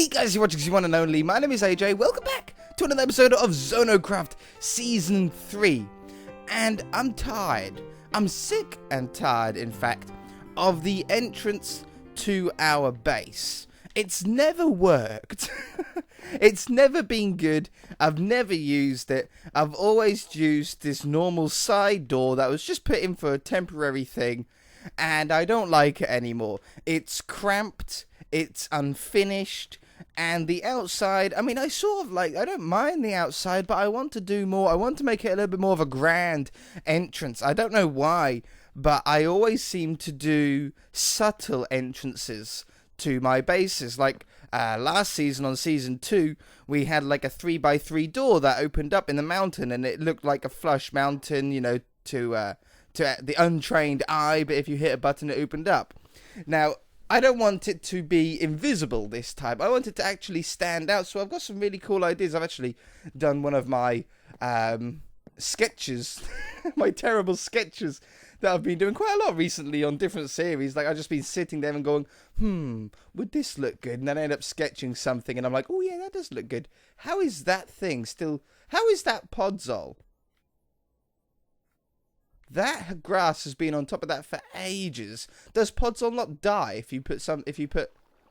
Hey guys, you're watching the one and only. My name is AJ. Welcome back to another episode of ZONOCraft Season 3. And I'm tired. I'm sick and tired, in fact, of the entrance to our base. It's never worked. It's never been good. I've never used it. I've always used this normal side door that was just put in for a temporary thing. And I don't like it anymore. It's cramped. It's unfinished. And the outside, I mean, I don't mind the outside, but I want to do more. I want to make it a little bit more of a grand entrance. I don't know why, but I always seem to do subtle entrances to my bases. Like last season on Season 2, we had like a 3x3 door that opened up in the mountain, and it looked like a flush mountain, you know, to the untrained eye, but if you hit a button, it opened up. Now, I don't want it to be invisible this time. I want it to actually stand out. So I've got some really cool ideas. I've actually done one of my sketches, my terrible sketches that I've been doing quite a lot recently on different series. Like, I've just been sitting there and going, would this look good? And then I end up sketching something and I'm like, oh yeah, that does look good. How is that thing still, how is that podzol? That grass has been on top of that for ages. Does podzol not die if you put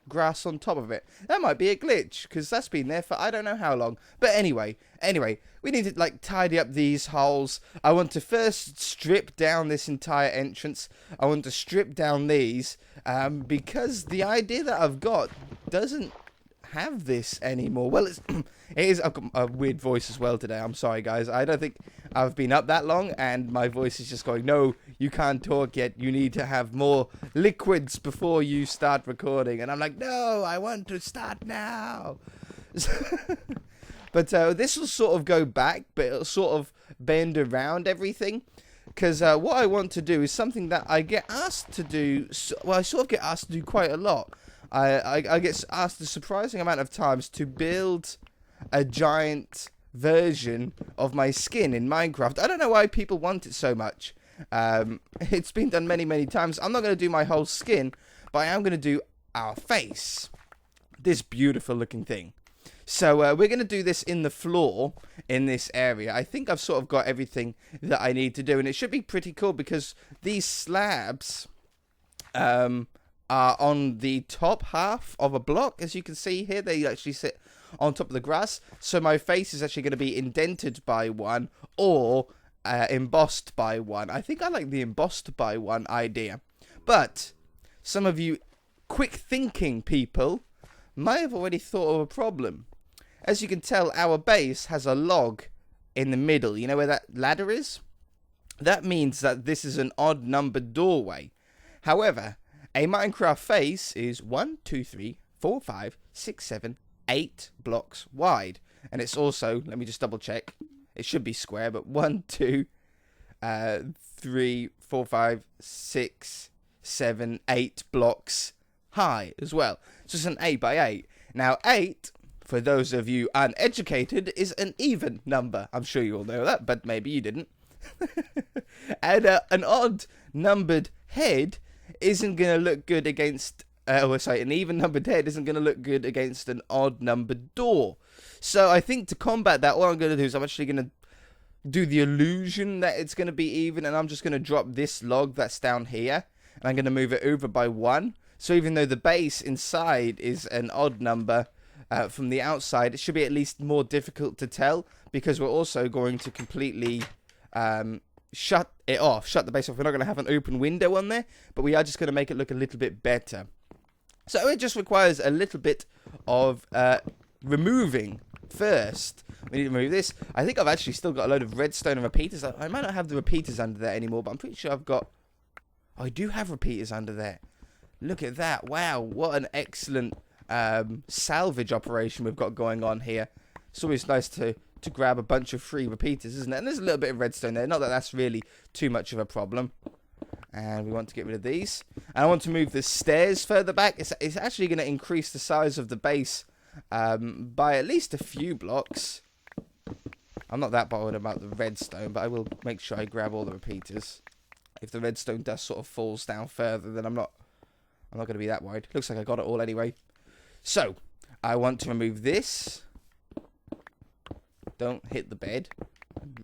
grass on top of it? That might be a glitch, because that's been there for I don't know how long. But anyway, we need to like tidy up these holes. I want to first strip down this entire entrance. I want to strip down these because the idea that I've got doesn't have this anymore. Well, it is. I've got a weird voice as well today. I'm sorry, guys. I don't think I've been up that long, and my voice is just going, no, you can't talk yet. You need to have more liquids before you start recording. And I'm like, no, I want to start now. But this will sort of go back, but it'll sort of bend around everything. Because what I want to do is something that I get asked to do. Well, I sort of get asked to do quite a lot. I get asked a surprising amount of times to build a giant version of my skin in Minecraft. I don't know why people want it so much. It's been done many times. I'm not going to do my whole skin, but I am going to do our face. This beautiful looking thing. So we're going to do this in the floor in this area. I think I've sort of got everything that I need to do, and it should be pretty cool because these slabs are on the top half of a block. As you can see here, they actually sit on top of the grass. So my face is actually going to be indented by one or embossed by one. I think I like the embossed by one idea. But some of you quick thinking people might have already thought of a problem. As you can tell, our base has a log in the middle. You know where that ladder is? That means that this is an odd numbered doorway. However, a Minecraft face is 1, 2, 3, 4, 5, 6, 7, 8 blocks wide. And it's also, let me just double check. It should be square, but 1, 2, 3, 4, 5, 6, 7, 8 blocks high as well. So it's an 8 by 8. Now 8, for those of you uneducated, is an even number. I'm sure you all know that, but maybe you didn't. And an odd numbered head isn't going to look good against, an even numbered head isn't going to look good against an odd numbered door. So I think to combat that, what I'm going to do is I'm actually going to do the illusion that it's going to be even, and I'm just going to drop this log that's down here, and I'm going to move it over by 1. So even though the base inside is an odd number from the outside, it should be at least more difficult to tell, because we're also going to completely shut the base off. We're not going to have an open window on there, but we are just going to make it look a little bit better. So it just requires a little bit of removing first. We need to remove this. I think I've actually still got a load of redstone and repeaters. I might not have the repeaters under there anymore, but I'm pretty sure I've got... I do have repeaters under there. Look at that. Wow, what an excellent salvage operation we've got going on here. It's always nice to grab a bunch of free repeaters, isn't it? And there's a little bit of redstone there. Not that that's really too much of a problem. And we want to get rid of these. And I want to move the stairs further back. It's actually going to increase the size of the base by at least a few blocks. I'm not that bothered about the redstone, but I will make sure I grab all the repeaters. If the redstone dust sort of falls down further, then I'm not going to be that worried. Looks like I got it all anyway. So, I want to remove this. Don't hit the bed.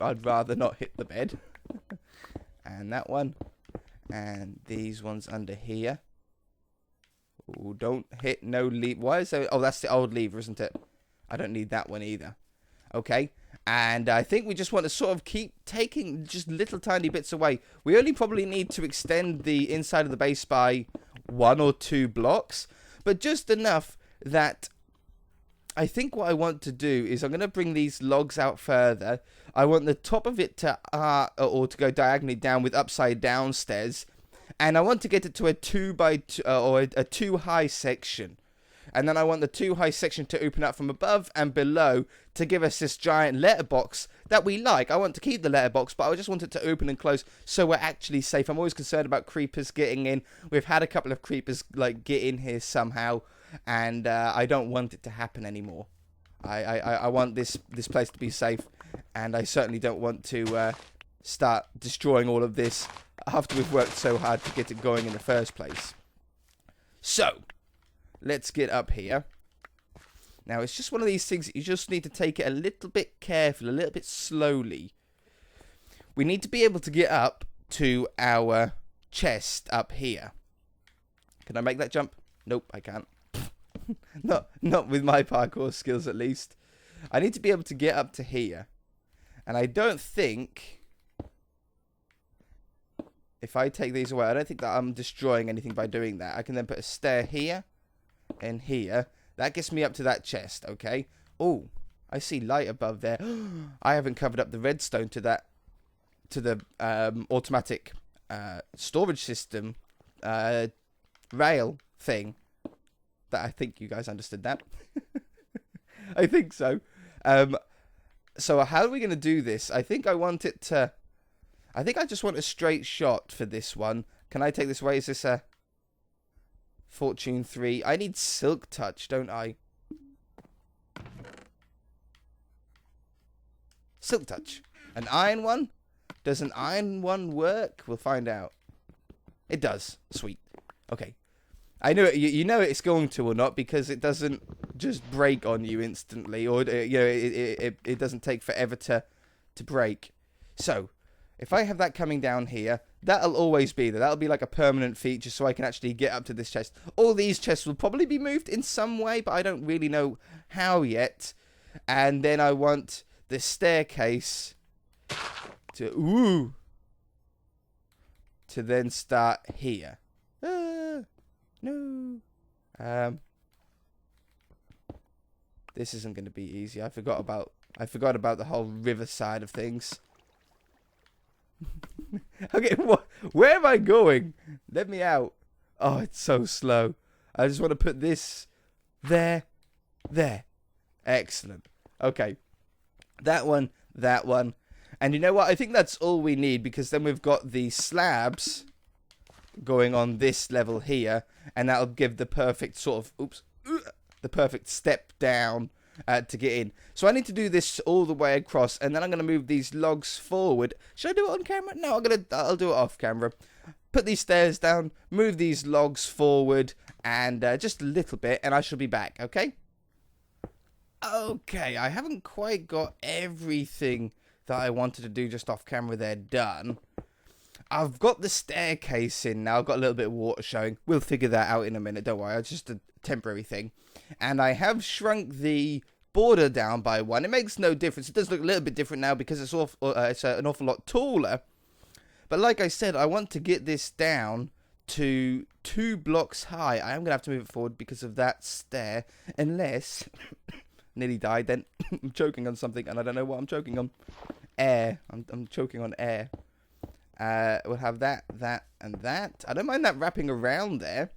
I'd rather not hit the bed. And that one. And these ones under here. Ooh, don't hit no lever. Why is that? Oh, that's the old lever, isn't it? I don't need that one either. Okay. And I think we just want to sort of keep taking just little tiny bits away. We only probably need to extend the inside of the base by 1 or 2 blocks. But just enough that I think what I want to do is I'm going to bring these logs out further. I want the top of it to or to go diagonally down with upside down stairs. And I want to get it to a 2 by 2 or a 2 high section. And then I want the 2 high section to open up from above and below to give us this giant letterbox that we like. I want to keep the letterbox, but I just want it to open and close so we're actually safe. I'm always concerned about creepers getting in. We've had a couple of creepers like get in here somehow, and I don't want it to happen anymore. I want this place to be safe, and I certainly don't want to start destroying all of this after we've worked so hard to get it going in the first place. So let's get up here. Now, it's just one of these things that you just need to take it a little bit careful, a little bit slowly. We need to be able to get up to our chest up here. Can I make that jump? Nope, I can't. Not with my parkour skills, at least. I need to be able to get up to here. And I don't think, if I take these away, I don't think that I'm destroying anything by doing that. I can then put a stair here and here. That gets me up to that chest, okay? Oh, I see light above there. I haven't covered up the redstone to that, to the automatic storage system rail thing. That I think you guys understood that. I think so. So how are we going to do this? I think I want it to... I think I just want a straight shot for this one. Can I take this away? Is this a... Fortune 3. I need silk touch, don't I? Silk touch. An iron one? Does an iron one work? We'll find out. It does. Sweet. Okay. I know you know it's going to or not because it doesn't just break on you instantly, or you know it doesn't take forever to break. So if I have that coming down here, that'll always be there. That'll be like a permanent feature so I can actually get up to this chest. All these chests will probably be moved in some way, but I don't really know how yet. And then I want the staircase to then start here. No. This isn't going to be easy. I forgot about the whole river side of things. Okay, where am I going? Let me out. Oh, it's so slow. I just want to put this there. Excellent. Okay. That one. And you know what? I think that's all we need, because then we've got the slabs going on this level here, and that'll give the perfect sort of, the perfect step down to get in. So I need to do this all the way across, and then I'm going to move these logs forward. Should I do it on camera? No, I'll do it off camera. Put these stairs down, move these logs forward, and just a little bit, and I shall be back, okay? Okay, I haven't quite got everything that I wanted to do just off camera there done. I've got the staircase in now. I've got a little bit of water showing. We'll figure that out in a minute. Don't worry. It's just a temporary thing. And I have shrunk the border down by 1. It makes no difference. It does look a little bit different now because it's an awful lot taller. But like I said, I want to get this down to 2 blocks high. I am going to have to move it forward because of that stair. Unless... Nearly died then. I'm choking on something and I don't know what I'm choking on. Air. I'm choking on air. We'll have that, and that. I don't mind that wrapping around there.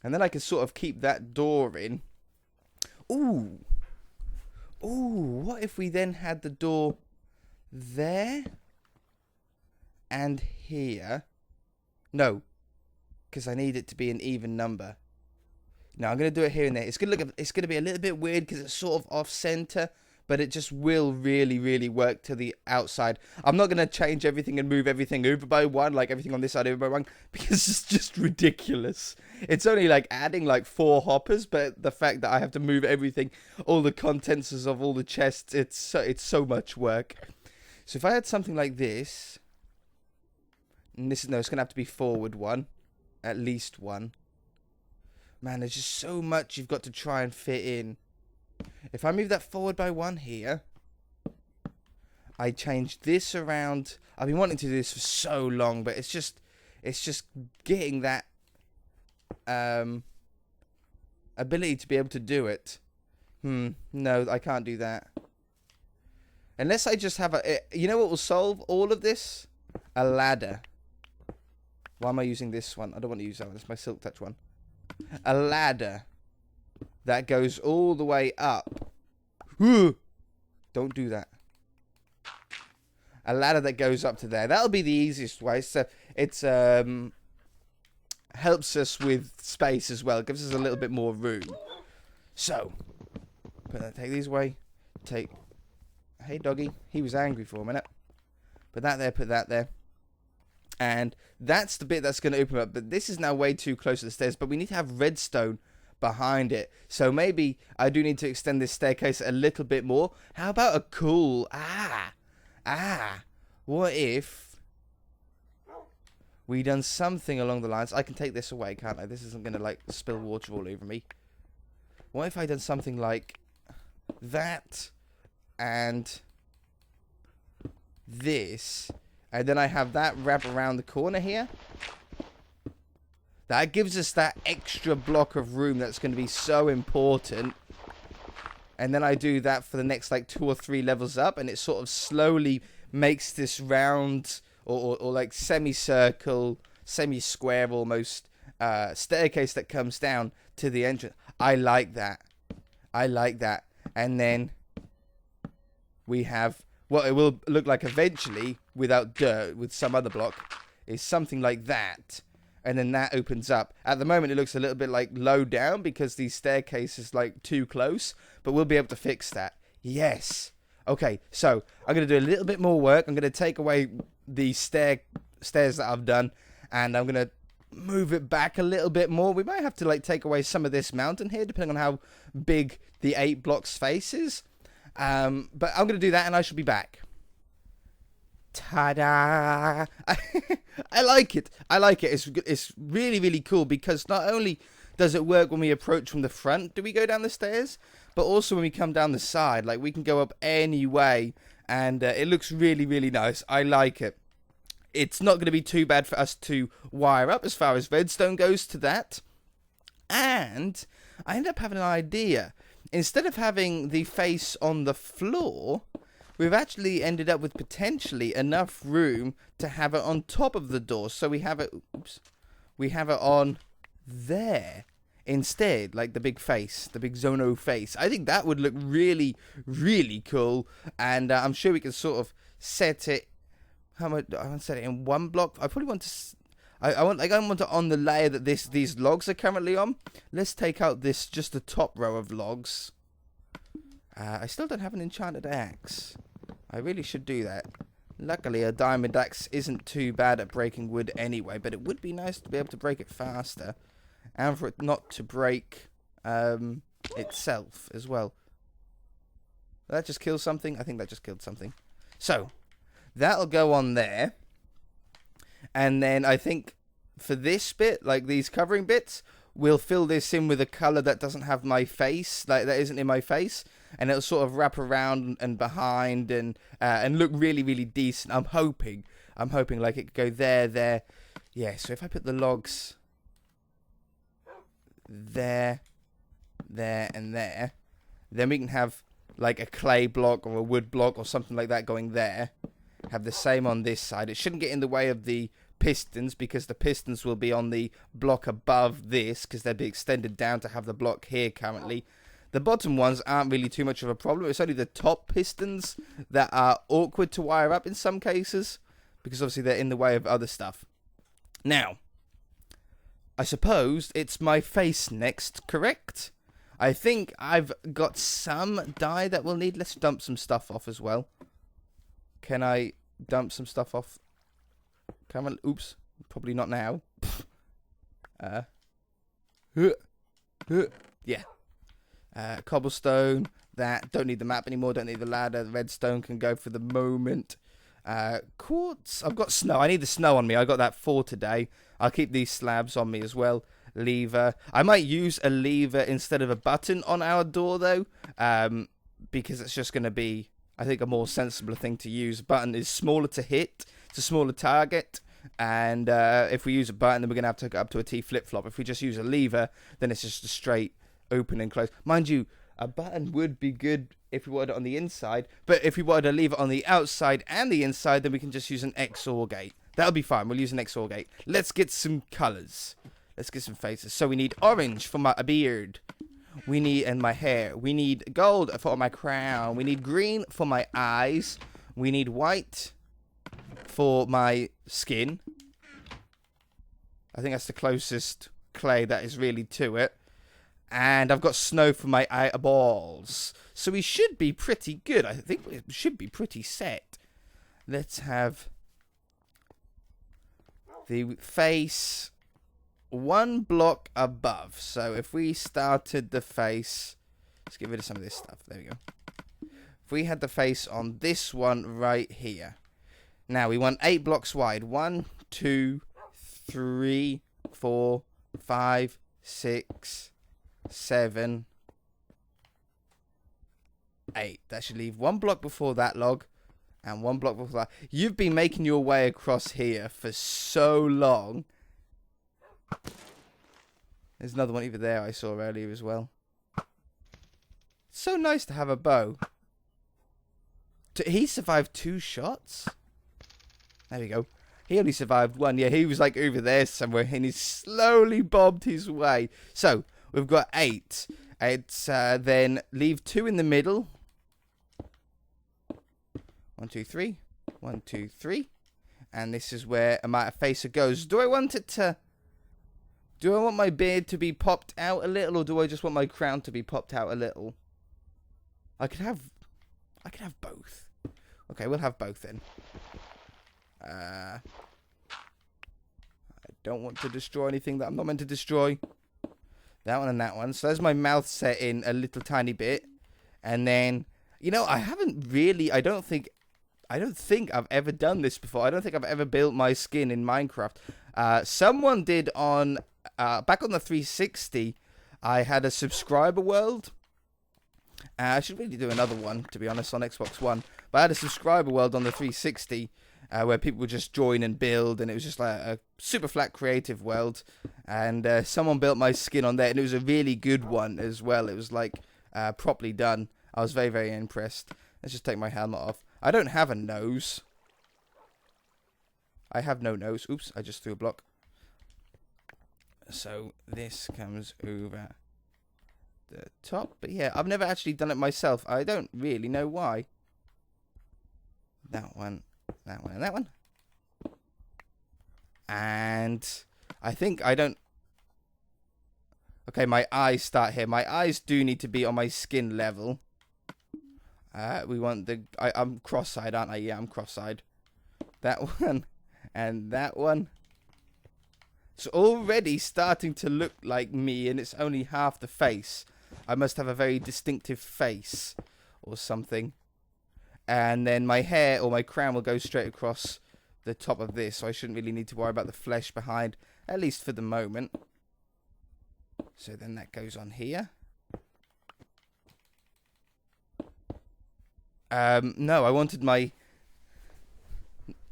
And then I can sort of keep that door in. Ooh, what if we then had the door there and here? No, because I need it to be an even number. No, I'm going to do it here and there. It's going to be a little bit weird because it's sort of off center, but it just will really, really work to the outside. I'm not going to change everything and move everything over by one, like everything on this side over by one, because it's just ridiculous. It's only like adding like 4 hoppers, but the fact that I have to move everything, all the contents of all the chests, it's so much work. So if I had something like this, and this is, no, it's going to have to be forward one, at least one. Man, there's just so much you've got to try and fit in. If I move that forward by 1 here, I change this around. I've been wanting to do this for so long, but it's just getting that ability to be able to do it. No, I can't do that. Unless I just have a... You know what will solve all of this? A ladder. Why am I using this one? I don't want to use that one. It's my Silk Touch one. A ladder that goes all the way up. Don't do that. A ladder that goes up to there. That'll be the easiest way. So it's helps us with space as well. It gives us a little bit more room. So take these away. Hey doggy. He was angry for a minute. Put that there. Put that there. And that's the bit that's going to open up. But this is now way too close to the stairs. But we need to have redstone behind it. So maybe I do need to extend this staircase a little bit more. How about a cool... What if we done something along the lines... I can take this away, can't I? This isn't going to, like, spill water all over me. What if I done something like that and this... And then I have that wrap around the corner here. That gives us that extra block of room that's going to be so important. And then I do that for the next like 2 or 3 levels up. And it sort of slowly makes this round or like semicircle, semi-square almost staircase that comes down to the entrance. I like that. I like that. And then we have... What it will look like eventually, without dirt, with some other block, is something like that. And then that opens up. At the moment, it looks a little bit like low down because the staircase is like too close. But we'll be able to fix that. Yes. Okay, so I'm going to do a little bit more work. I'm going to take away the stairs that I've done. And I'm going to move it back a little bit more. We might have to like take away some of this mountain here, depending on how big the 8 blocks face is. But I'm going to do that and I shall be back. Ta-da! I like it. I like it. It's really, really cool because not only does it work when we approach from the front, do we go down the stairs? But also when we come down the side, like we can go up any way and it looks really, really nice. I like it. It's not going to be too bad for us to wire up as far as redstone goes to that. And I ended up having an idea. Instead of having the face on the floor, we've actually ended up with potentially enough room to have it on top of the door. So we have it, we have it on there instead, like the big face, the big Zono face. I think that would look really, really cool. And I'm sure we can sort of set it. How much? I want to set it in 1 block. I probably want to. I want it on the layer that these logs are currently on. Let's take out just the top row of logs. I still don't have an enchanted axe. I really should do that. Luckily, a diamond axe isn't too bad at breaking wood anyway, but it would be nice to be able to break it faster, and for it not to break itself as well. Did that just kill something? I think that just killed something. So that'll go on there. And then I think for this bit, like these covering bits, we'll fill this in with a color that doesn't have my face, like that isn't in my face. And it'll sort of wrap around and behind and look really, really decent. I'm hoping like it could go there. Yeah, so if I put the logs there, and there, then we can have like a clay block or a wood block or something like that going there. Have the same on this side. It shouldn't get in the way of the pistons because the pistons will be on the block above this because they'll be extended down to have the block here currently. The bottom ones aren't really too much of a problem. It's only the top pistons that are awkward to wire up in some cases because obviously they're in the way of other stuff. Now, I suppose it's my face next, correct? I think I've got some dye that we'll need. Let's dump some stuff off as well. Can I dump some stuff off? Come on. Oops. Probably not now. Yeah. Cobblestone. That. Don't need the map anymore. Don't need the ladder. The redstone can go for the moment. Quartz. I've got snow. I need the snow on me. I got that for today. I'll keep these slabs on me as well. Lever. I might use a lever instead of a button on our door though. Because it's just going to be, I think, a more sensible thing to use. Button is smaller to hit. It's a smaller target. And if we use a button, then we're going to have to hook it up to a T flip-flop. If we just use a lever, then it's just a straight open and close. Mind you, a button would be good if we wanted it on the inside. But if we wanted to leave it on the outside and the inside, then we can just use an XOR gate. That'll be fine. We'll use an XOR gate. Let's get some colours. Let's get some faces. So we need orange for my beard. We need, and my hair. We need gold for my crown. We need green for my eyes. We need white for my skin. I think that's the closest clay that is really to it. And I've got snow for my eyeballs. So we should be pretty good. I think we should be pretty set. Let's have the face one block above. So if we started the face, let's get rid of some of this stuff. There we go. If we had the face on this one right here. Now we want 8 blocks wide. 1, 2, 3, 4, 5, 6, 7, 8. That should leave 1 block before that log. And 1 block before that. You've been making your way across here for so long. There's another one over there I saw earlier as well. It's so nice to have a bow. He survived 2 shots? There we go. He only survived 1. Yeah, he was like over there somewhere and he slowly bobbed his way. So, we've got 8. It's then leave 2 in the middle. 1, 2, 3. 1, 2, 3. And this is where my facer goes. Do I want it to... Do I want my beard to be popped out a little, or do I just want my crown to be popped out a little? I could have both. Okay, we'll have both then. I don't want to destroy anything that I'm not meant to destroy. That one and that one. So there's my mouth set in a little tiny bit. And then, you know, I don't think I've ever done this before. I don't think I've ever built my skin in Minecraft. Someone did on, back on the 360, I had a subscriber world. I should really do another one, to be honest, on Xbox One. But I had a subscriber world on the 360 where people would just join and build, and it was just like a super flat creative world. And someone built my skin on there, and it was a really good one as well. It was like properly done. I was very, very impressed. Let's just take my helmet off. I don't have a nose. I have no nose. Oops, I just threw a block. So this comes over the top. But yeah, I've never actually done it myself. I don't really know why. That one, and that one. And I think I don't... Okay, my eyes start here. My eyes do need to be on my skin level. We want the... I'm cross-eyed, aren't I? Yeah, I'm cross-eyed. That one and that one. It's already starting to look like me, and it's only half the face. I must have a very distinctive face or something. And then my hair or my crown will go straight across the top of this, so I shouldn't really need to worry about the flesh behind, at least for the moment. So then that goes on here. No, I wanted my...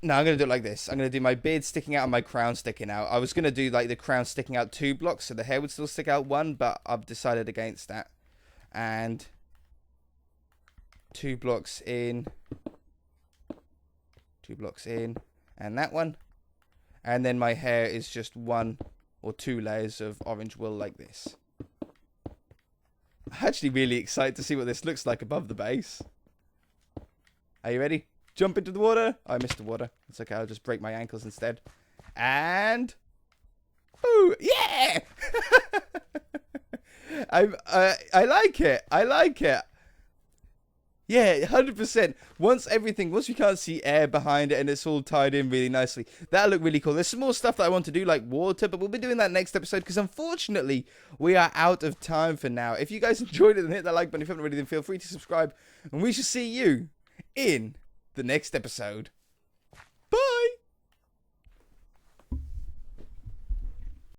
No, I'm going to do it like this. I'm going to do my beard sticking out and my crown sticking out. I was going to do like the crown sticking out 2 blocks, so the hair would still stick out 1, but I've decided against that. And 2 blocks in. 2 blocks in. And that one. And then my hair is just 1 or 2 layers of orange wool like this. I'm actually really excited to see what this looks like above the base. Are you ready? Jump into the water. Oh, I missed the water. It's okay. I'll just break my ankles instead. And... Ooh, yeah! I like it. I like it. Yeah, 100%. Once we can't see air behind it and it's all tied in really nicely, that'll look really cool. There's some more stuff that I want to do, like water, but we'll be doing that next episode because unfortunately we are out of time for now. If you guys enjoyed it, then hit that like button. If you haven't already, then feel free to subscribe, and we shall see you in the next episode.